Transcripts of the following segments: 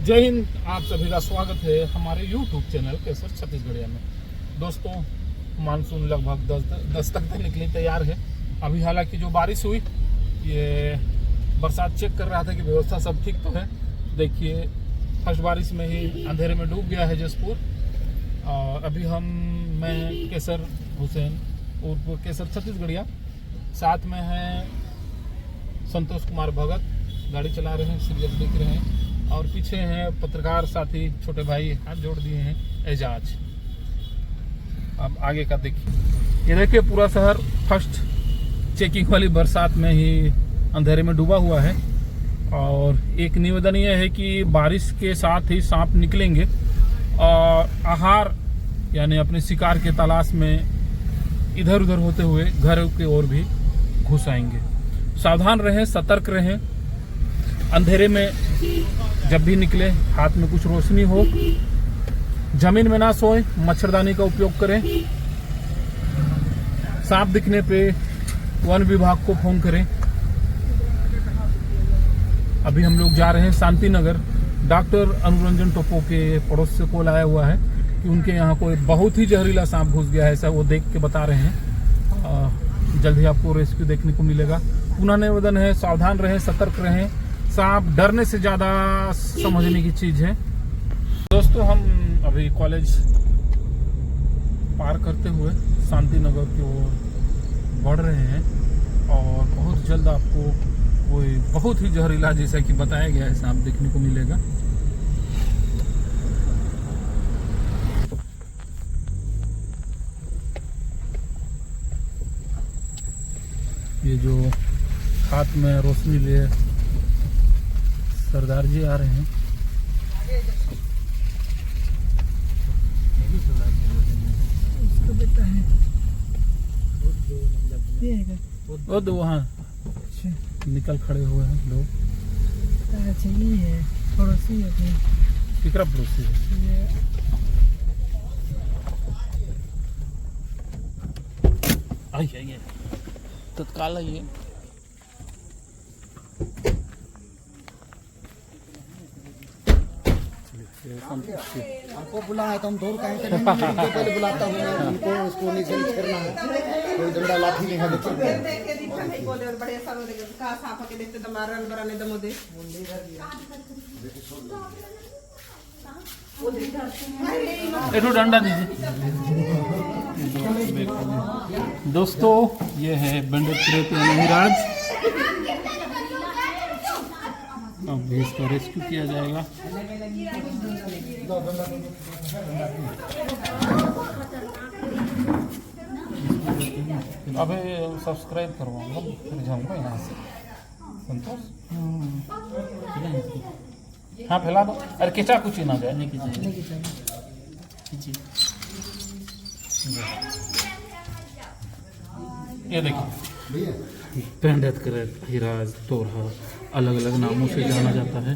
जय हिंद। आप सभी का स्वागत है हमारे YouTube चैनल केसर छत्तीसगढ़िया में। दोस्तों, मानसून लगभग 10 तक निकलने तैयार है। अभी हालांकि जो बारिश हुई, ये बरसात चेक कर रहा था कि व्यवस्था सब ठीक तो है। देखिए, फर्स्ट बारिश में ही अंधेरे में डूब गया है जसपुर। और अभी मैं केसर हुसैन उर्फ केसर छत्तीसगढ़िया, साथ में है संतोष कुमार भगत, गाड़ी चला रहे हैं, सीरियल देख रहे हैं। और पीछे हैं पत्रकार साथी छोटे भाई, हाथ जोड़ दिए हैं, एजाज। अब आगे का देखिए, ये देखिए पूरा शहर फर्स्ट चेकिंग वाली बरसात में ही अंधेरे में डूबा हुआ है। और एक निवेदन यह है कि बारिश के साथ ही सांप निकलेंगे और आहार यानी अपने शिकार के तलाश में इधर उधर होते हुए घर की ओर भी घुस आएंगे। सावधान रहें, सतर्क रहें। अंधेरे में जब भी निकले हाथ में कुछ रोशनी हो, जमीन में ना सोएं, मच्छरदानी का उपयोग करें। सांप दिखने पे वन विभाग को फोन करें। अभी हम लोग जा रहे हैं शांति नगर। डॉक्टर अनुरंजन टोपो के पड़ोस से कॉल आया हुआ है कि उनके यहाँ कोई बहुत ही जहरीला सांप घुस गया है, ऐसा वो देख के बता रहे हैं। जल्द ही आपको रेस्क्यू देखने को मिलेगा। पुनः निवेदन है, सावधान रहें, सतर्क रहें। सांप डरने से ज़्यादा समझने की चीज़ है। दोस्तों, हम अभी कॉलेज पार करते हुए शांति नगर की ओर बढ़ रहे हैं और बहुत जल्द आपको कोई बहुत ही जहरीला, जैसा कि बताया गया है, सांप देखने को मिलेगा। ये जो हाथ में रोशनी लिए सरदार जी आ रहे हैं। उसको बेटा है वो दो वहाँ निकल खड़े हुए हैं लोग। अच्छा, ये है पड़ोसी है। किकरा पड़ोसी है? आइए तत्काल आइए। हमको बुलाया तो हम दौड़ कहीं से नहीं, पहले बुलाता हूँ मैं उनको, उसको नहीं छेड़ना है, कोई डंडा लाठी नहीं है। एक डंडा दीजिए। दोस्तों, ये है बेंडेड हिराज। अब इसका रेस्क्यू किया जाएगा। अबे सब्सक्राइब करवाऊंगा, फिर जाऊंगा यहाँ से। संतोष, हाँ फैला दो। अरे केचा कुछ ही ना जाए, नहीं ये देखिए, पेंडेड करे हिराज तोरहा अलग अलग नामों से जाना जाता है।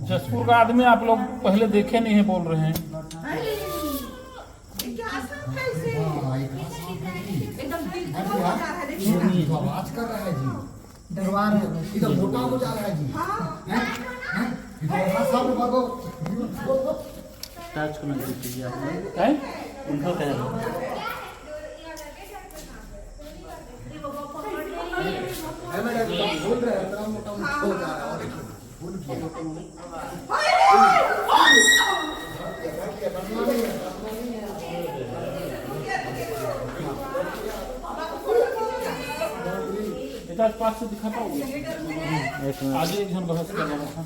जसपुर का आदमी आप लोग पहले देखे नहीं है, बोल रहे हैं। आवाज कर रहा है जी, दरबार इधर मोटा हो जा रहा है जी। टच करना चाहिए आप हैं उनका क्या है? बोल रहे हैं इतना मोटा हो जा रहा है। बोल किया पास से दिखा पाओगे? आगे एक जन बहस कर रहा था।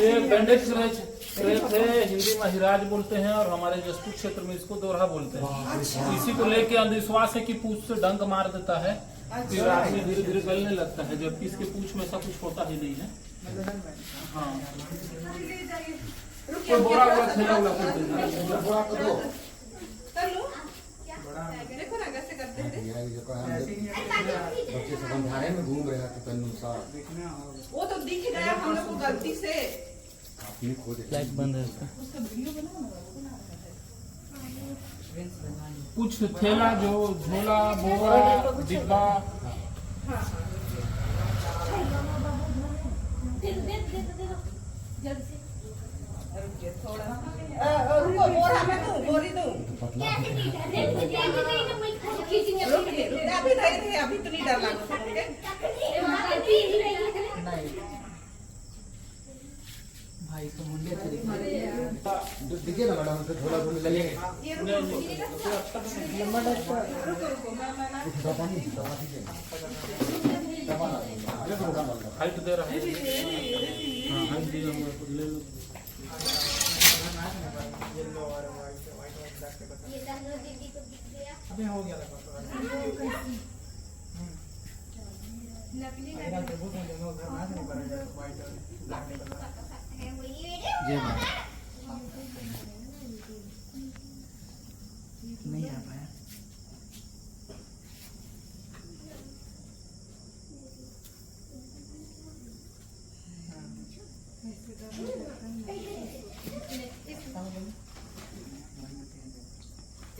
ये बैंडेज थे, हिंदी में हिराज बोलते हैं और हमारे जसपुर क्षेत्र में इसको दोरहा बोलते हैं। इसी को लेके अंधविश्वास है कि पूछ से डंक मार देता है, फिर आदमी धीरे धीरे गलने लगता है, जबकि इसके पूछ में ऐसा कुछ होता ही नहीं है। हाँ, बोरा बोरा देखो ना कैसे करते हैं। ये जो कहा हम बच्चे सब अंधारे में घूम रहे हैं तो तन्नू साहब वो तो दिख गया हम लोग को गलती से। आपने खोज लाइट बंद है इसका। उसका वीडियो बनाओ ना। कुछ थैला जो झोला बोरा डिब्बा रुकिए थोड़ा। रुको बोरा में दूं, बोरी दूं। रुकिए, अभी नहीं रहे, अभी तो नहीं डर लगा। भाई तो मुंडे थे। देखिए ना मैडम उनसे थोड़ा घूम लगेंगे ये रुको, दवा दीजिए हाइट दे रहा है। हाँ, हाइट दे रहा हूँ, ले लो। अबे हो गया लगभग। जी मैम नहीं आ पाया।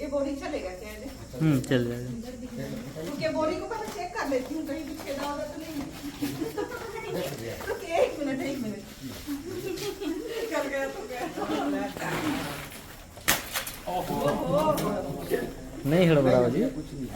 ये बोरी चलेगा क्या? चल जाएगा। रुकिए, बोरी को पहले चेक कर लेती हूँ, कहीं भी छेदा होगा तो नहीं। रुकिए, एक मिनट। कर गया तो गया। नहीं हड़बड़ाओ जी। कुछ नहीं